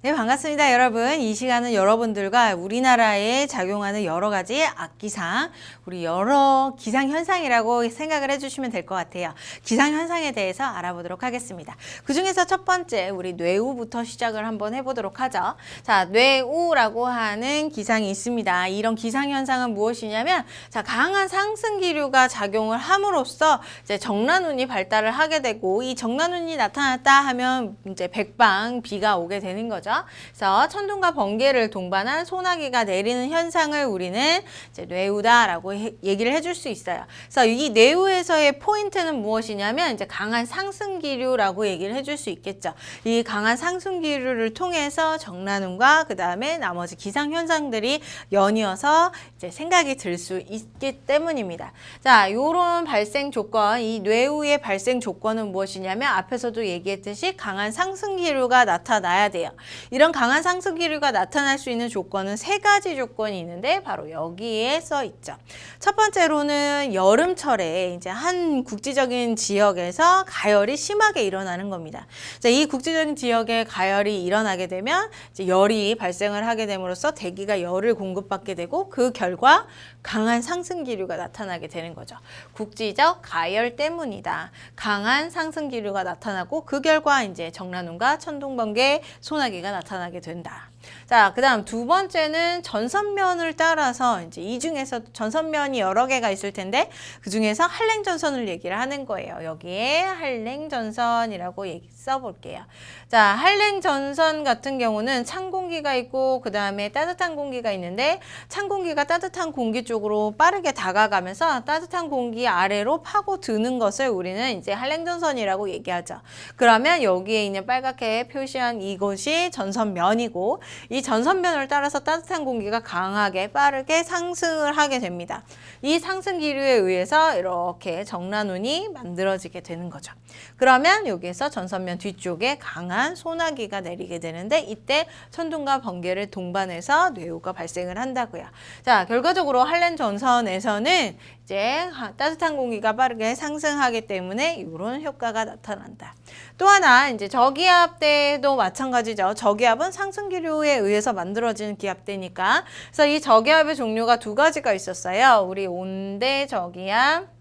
네, 반갑습니다, 여러분. 이 시간은 여러분들과 우리나라에 작용하는 여러 가지 악기상, 우리 여러 기상현상이라고 생각을 해주시면 될 것 같아요. 기상현상에 대해서 알아보도록 하겠습니다. 그 중에서 첫 번째, 우리 뇌우부터 시작을 한번 해보도록 하죠. 자, 뇌우라고 하는 기상이 있습니다. 이런 기상현상은 무엇이냐면, 자, 강한 상승기류가 작용을 함으로써 이제 정란운이 발달을 하게 되고, 이 정란운이 나타났다 하면 이제 백방 비가 오게 되는 거죠. 그래서 천둥과 번개를 동반한 소나기가 내리는 현상을 우리는 이제 뇌우다라고 얘기를 해줄 수 있어요. 그래서 이 뇌우에서의 포인트는 무엇이냐면 이제 강한 상승기류라고 얘기를 해줄 수 있겠죠. 이 강한 상승기류를 통해서 정란운과 그 다음에 나머지 기상 현상들이 연이어서 이제 생각이 들 수 있기 때문입니다. 자, 요런 발생 조건, 이 뇌우의 발생 조건은 무엇이냐면 앞에서도 얘기했듯이 강한 상승기류가 나타나야 돼요. 이런 강한 상승기류가 나타날 수 있는 조건은 세 가지 조건이 있는데 바로 여기에 써 있죠. 첫 번째로는 여름철에 이제 한 국지적인 지역에서 가열이 심하게 일어나는 겁니다. 자, 이 국지적인 지역에 가열이 일어나게 되면 이제 열이 발생을 하게 됨으로써 대기가 열을 공급받게 되고 그 결과 강한 상승기류가 나타나게 되는 거죠. 국지적 가열 때문이다. 강한 상승기류가 나타나고 그 결과 이제 정란운과 천둥번개, 소나기가 나타나게 된다. 자, 그 다음 두 번째는 전선면을 따라서 이제 이 중에서 전선면이 여러 개가 있을 텐데 그 중에서 한랭전선을 얘기를 하는 거예요. 여기에 한랭전선이라고 써볼게요. 자, 한랭전선 같은 경우는 찬 공기가 있고 그 다음에 따뜻한 공기가 있는데 찬 공기가 따뜻한 공기 쪽으로 빠르게 다가가면서 따뜻한 공기 아래로 파고드는 것을 우리는 이제 한랭전선이라고 얘기하죠. 그러면 여기에 있는 빨갛게 표시한 이곳이 전선면이고 이 전선면을 따라서 따뜻한 공기가 강하게 빠르게 상승을 하게 됩니다. 이 상승 기류에 의해서 이렇게 정란운이 만들어지게 되는 거죠. 그러면 여기에서 전선면 뒤쪽에 강한 소나기가 내리게 되는데 이때 천둥과 번개를 동반해서 뇌우가 발생을 한다고요. 자, 결과적으로 한랭전선에서는 이제 따뜻한 공기가 빠르게 상승하기 때문에 이런 효과가 나타난다. 또 하나 이제 저기압 때도 마찬가지죠. 저기압은 상승기류에 의해서 만들어지는 기압대니까. 그래서 이 저기압의 종류가 두 가지가 있었어요. 우리 온대 저기압,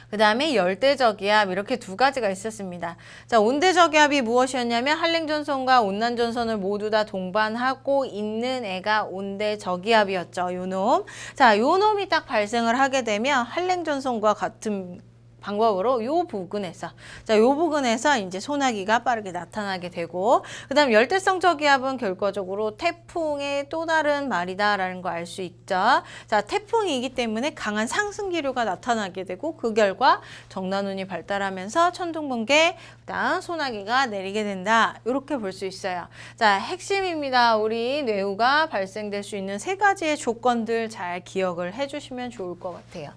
그 다음에 열대저기압 이렇게 두 가지가 있었습니다. 자, 온대저기압이 무엇이었냐면 한랭전선과 온난전선을 모두 다 동반하고 있는 애가 온대저기압이었죠. 요 놈. 자, 요 놈이 딱 발생을 하게 되면 한랭전선과 같은 방법으로 요 부근에서 이제 소나기가 빠르게 나타나게 되고 그다음 열대성 저기압은 결과적으로 태풍의 또 다른 말이다라는 거 알 수 있죠. 자, 태풍이기 때문에 강한 상승기류가 나타나게 되고 그 결과 정란운이 발달하면서 천둥번개 그다음 소나기가 내리게 된다. 이렇게 볼 수 있어요. 자, 핵심입니다. 우리 뇌우가 발생될 수 있는 세 가지의 조건들 잘 기억을 해주시면 좋을 것 같아요.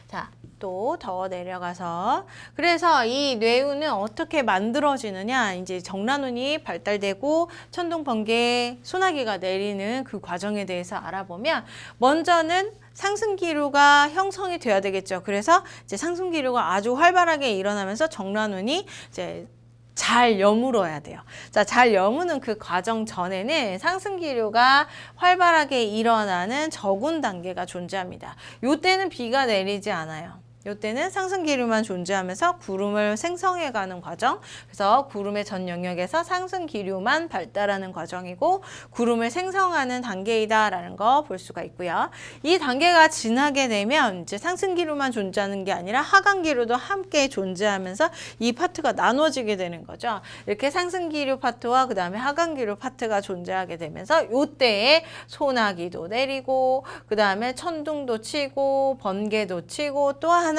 자, 또 더 내려가서 그래서 이 뇌우는 어떻게 만들어지느냐 이제 정란운이 발달되고 천둥 번개 소나기가 내리는 그 과정에 대해서 알아보면 먼저는 상승기류가 형성이 돼야 되겠죠. 그래서 이제 상승기류가 아주 활발하게 일어나면서 정란운이 이제 잘 여물어야 돼요. 자, 잘 여무는 그 과정 전에는 상승기류가 활발하게 일어나는 저군 단계가 존재합니다. 요때는 비가 내리지 않아요. 요때는 상승기류만 존재하면서 구름을 생성해가는 과정. 그래서 구름의 전 영역에서 상승기류만 발달하는 과정이고 구름을 생성하는 단계이다라는 거 볼 수가 있고요. 이 단계가 지나게 되면 이제 상승기류만 존재하는 게 아니라 하강기류도 함께 존재하면서 이 파트가 나눠지게 되는 거죠. 이렇게 상승기류 파트와 그 다음에 하강기류 파트가 존재하게 되면서 요때에 소나기도 내리고 그 다음에 천둥도 치고 번개도 치고 또 하나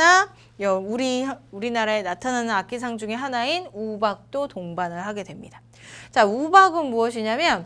우리나라에 나타나는 악기상 중에 하나인 우박도 동반을 하게 됩니다. 자, 우박은 무엇이냐면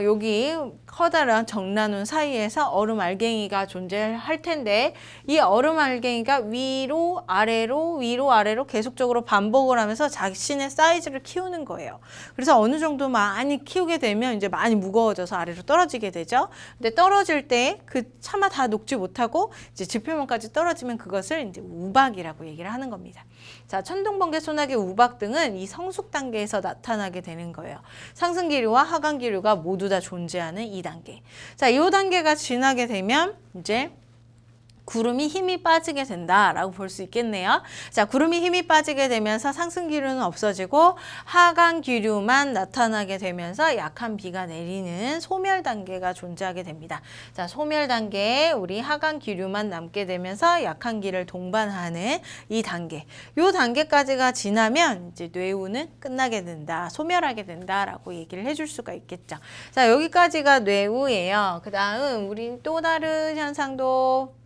여기 커다란 정란운 사이에서 얼음 알갱이가 존재할 텐데 이 얼음 알갱이가 위로 아래로 계속적으로 반복을 하면서 자신의 사이즈를 키우는 거예요. 그래서 어느 정도 많이 키우게 되면 이제 많이 무거워져서 아래로 떨어지게 되죠. 근데 떨어질 때 그 차마 다 녹지 못하고 이제 지표면까지 떨어지면 그것을 이제 우박이라고 얘기를 하는 겁니다. 자, 천둥번개, 소나기, 우박 등은 이 성숙 단계에서 나타나게 되는 거예요. 상승 기류와 하강 기류가 모두 다 존재하는 이 단계. 자, 이 단계가 지나게 되면 이제 구름이 힘이 빠지게 된다라고 볼 수 있겠네요. 자, 구름이 힘이 빠지게 되면서 상승 기류는 없어지고 하강 기류만 나타나게 되면서 약한 비가 내리는 소멸 단계가 존재하게 됩니다. 자, 소멸 단계에 우리 하강 기류만 남게 되면서 약한 기를 동반하는 이 단계. 요 단계까지가 지나면 이제 뇌우는 끝나게 된다, 소멸하게 된다라고 얘기를 해줄 수가 있겠죠. 자, 여기까지가 뇌우예요. 그 다음 우리 또 다른 현상도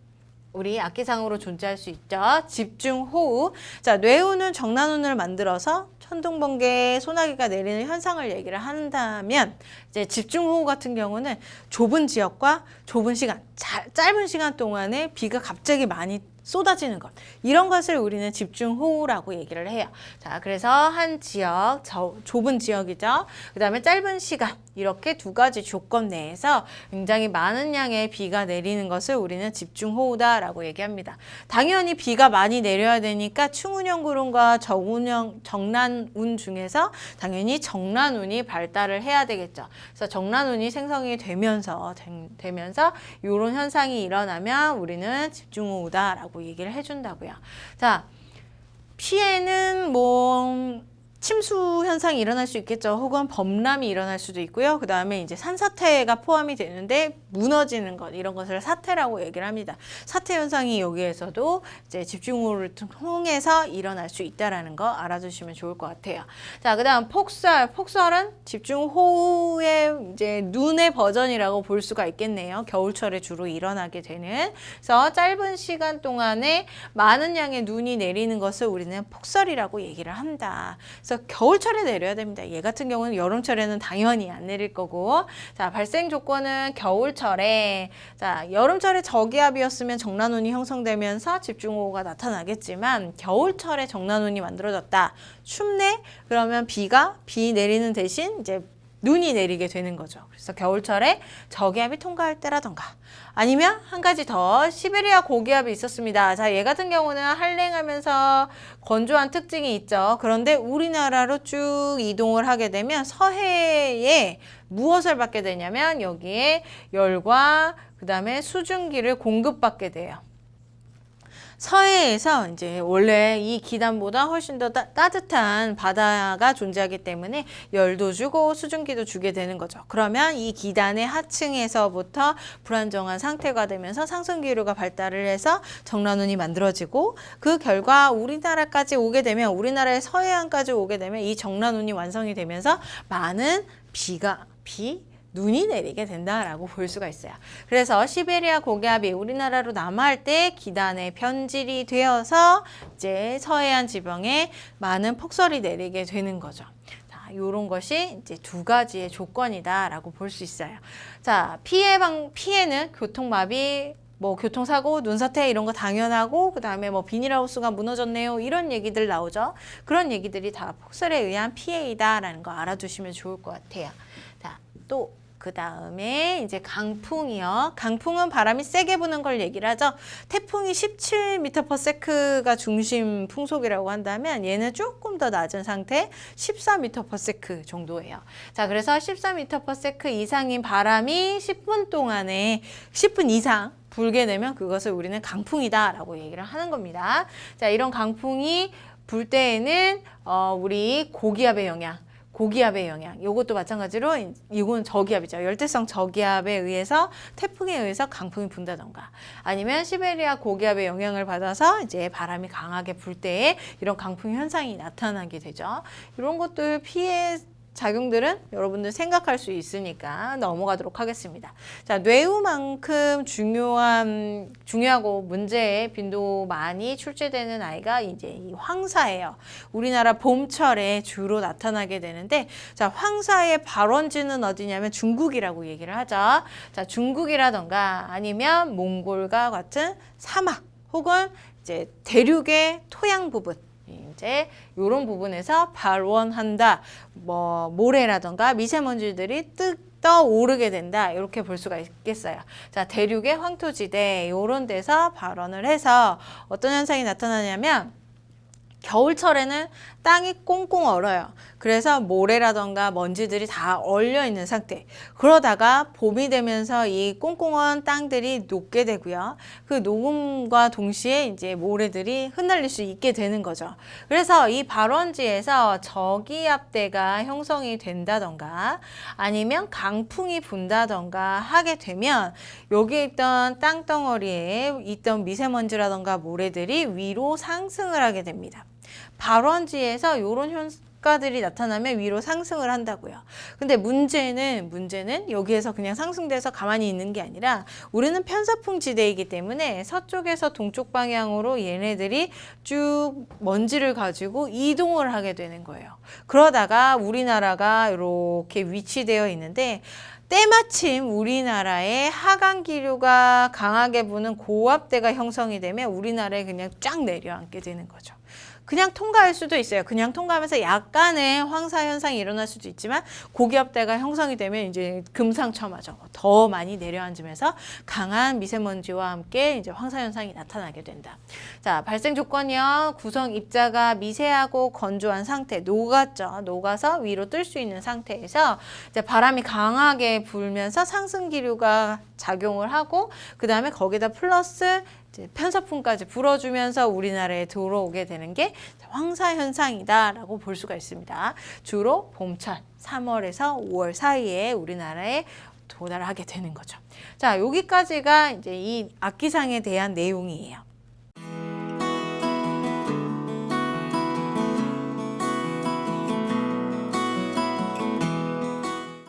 우리 악기상으로 존재할 수 있죠. 집중호우. 자, 뇌우는 정난운을 만들어서 천둥번개, 소나기가 내리는 현상을 얘기를 한다면 이제 집중호우 같은 경우는 좁은 지역과 좁은 시간, 짧은 시간 동안에 비가 갑자기 많이 쏟아지는 것. 이런 것을 우리는 집중호우라고 얘기를 해요. 자, 그래서 한 지역, 좁은 지역이죠. 그 다음에 짧은 시간. 이렇게 두 가지 조건 내에서 굉장히 많은 양의 비가 내리는 것을 우리는 집중호우다라고 얘기합니다. 당연히 비가 많이 내려야 되니까 충운형 구름과 정난운 중에서 당연히 정난운이 발달을 해야 되겠죠. 그래서 정난운이 생성이 되면서 이런 현상이 일어나면 우리는 집중호우다라고 얘기를 해준다고요. 자, 피해는 뭐 침수 현상이 일어날 수 있겠죠. 혹은 범람이 일어날 수도 있고요. 그 다음에 이제 산사태가 포함이 되는데 무너지는 것, 이런 것을 사태라고 얘기를 합니다. 사태 현상이 여기에서도 이제 집중호우를 통해서 일어날 수 있다라는 거 알아두시면 좋을 것 같아요. 자, 그 다음 폭설. 폭설은 집중호우의 이제 눈의 버전이라고 볼 수가 있겠네요. 겨울철에 주로 일어나게 되는. 그래서 짧은 시간 동안에 많은 양의 눈이 내리는 것을 우리는 폭설이라고 얘기를 한다. 그래서 겨울철에 내려야 됩니다. 얘 같은 경우는 여름철에는 당연히 안 내릴 거고. 자, 발생 조건은 겨울철에, 자, 여름철에 저기압이었으면 정난운이 형성되면서 집중호우가 나타나겠지만 겨울철에 정난운이 만들어졌다. 춥네? 그러면 비 내리는 대신 이제 눈이 내리게 되는 거죠. 그래서 겨울철에 저기압이 통과할 때라던가 아니면 한 가지 더 시베리아 고기압이 있었습니다. 자, 얘 같은 경우는 한랭하면서 건조한 특징이 있죠. 그런데 우리나라로 쭉 이동을 하게 되면 서해에 무엇을 받게 되냐면 여기에 열과 그 다음에 수증기를 공급받게 돼요. 서해에서 이제 원래 이 기단보다 훨씬 더 따뜻한 바다가 존재하기 때문에 열도 주고 수증기도 주게 되는 거죠. 그러면 이 기단의 하층에서부터 불안정한 상태가 되면서 상승기류가 발달을 해서 정난운이 만들어지고 그 결과 우리나라까지 오게 되면 우리나라의 서해안까지 오게 되면 이 정난운이 완성이 되면서 많은 눈이 내리게 된다라고 볼 수가 있어요. 그래서 시베리아 고기압이 우리나라로 남하할 때 기단에 변질이 되어서 이제 서해안 지방에 많은 폭설이 내리게 되는 거죠. 자, 이런 것이 이제 두 가지의 조건이다라고 볼 수 있어요. 자, 피해는 교통마비, 뭐 교통사고, 눈사태 이런 거 당연하고 그 다음에 뭐 비닐하우스가 무너졌네요. 이런 얘기들 나오죠. 그런 얘기들이 다 폭설에 의한 피해이다라는 거 알아두시면 좋을 것 같아요. 자, 또 그 다음에 이제 강풍이요. 강풍은 바람이 세게 부는 걸 얘기를 하죠. 태풍이 17m/s가 중심 풍속이라고 한다면 얘는 조금 더 낮은 상태 14m/s 정도예요. 자, 그래서 14m/s 이상인 바람이 10분 이상 불게 되면 그것을 우리는 강풍이다라고 얘기를 하는 겁니다. 자, 이런 강풍이 불 때에는 우리 고기압의 영향, 이것도 마찬가지로 이건 저기압이죠. 열대성 저기압에 의해서 태풍에 의해서 강풍이 분다던가 아니면 시베리아 고기압의 영향을 받아서 이제 바람이 강하게 불 때에 이런 강풍 현상이 나타나게 되죠. 이런 것들 피해 작용들은 여러분들 생각할 수 있으니까 넘어가도록 하겠습니다. 자, 뇌우만큼 중요하고 문제의 빈도 많이 출제되는 아이가 이제 이 황사예요. 우리나라 봄철에 주로 나타나게 되는데, 자, 황사의 발원지는 어디냐면 중국이라고 얘기를 하죠. 자, 중국이라던가 아니면 몽골과 같은 사막 혹은 이제 대륙의 토양 부분. 이제 이런 부분에서 발원한다. 뭐 모래라던가 미세먼지들이 떠오르게 된다. 이렇게 볼 수가 있겠어요. 자, 대륙의 황토지대 이런 데서 발원을 해서 어떤 현상이 나타나냐면 겨울철에는 땅이 꽁꽁 얼어요. 그래서 모래라던가 먼지들이 다 얼려 있는 상태. 그러다가 봄이 되면서 이 꽁꽁한 땅들이 녹게 되고요. 그 녹음과 동시에 이제 모래들이 흩날릴 수 있게 되는 거죠. 그래서 이 발원지에서 저기압대가 형성이 된다던가 아니면 강풍이 분다던가 하게 되면 여기에 있던 땅덩어리에 있던 미세먼지라던가 모래들이 위로 상승을 하게 됩니다. 발원지에서 이런 효과들이 나타나면 위로 상승을 한다고요. 근데 문제는 여기에서 그냥 상승돼서 가만히 있는 게 아니라 우리는 편서풍 지대이기 때문에 서쪽에서 동쪽 방향으로 얘네들이 쭉 먼지를 가지고 이동을 하게 되는 거예요. 그러다가 우리나라가 이렇게 위치되어 있는데 때마침 우리나라에 하강 기류가 강하게 부는 고압대가 형성이 되면 우리나라에 그냥 쫙 내려앉게 되는 거죠. 그냥 통과할 수도 있어요. 그냥 통과하면서 약간의 황사 현상이 일어날 수도 있지만 고기압대가 형성이 되면 이제 금상첨화죠. 더 많이 내려앉으면서 강한 미세먼지와 함께 이제 황사 현상이 나타나게 된다. 자, 발생 조건이요. 구성 입자가 미세하고 건조한 상태, 녹았죠. 녹아서 위로 뜰 수 있는 상태에서 이제 바람이 강하게 불면서 상승 기류가 작용을 하고 그 다음에 거기다 플러스 이제 편서풍까지 불어주면서 우리나라에 들어오게 되는 게 황사 현상이다라고 볼 수가 있습니다. 주로 봄철 3월에서 5월 사이에 우리나라에 도달하게 되는 거죠. 자, 여기까지가 이제 이 악기상에 대한 내용이에요.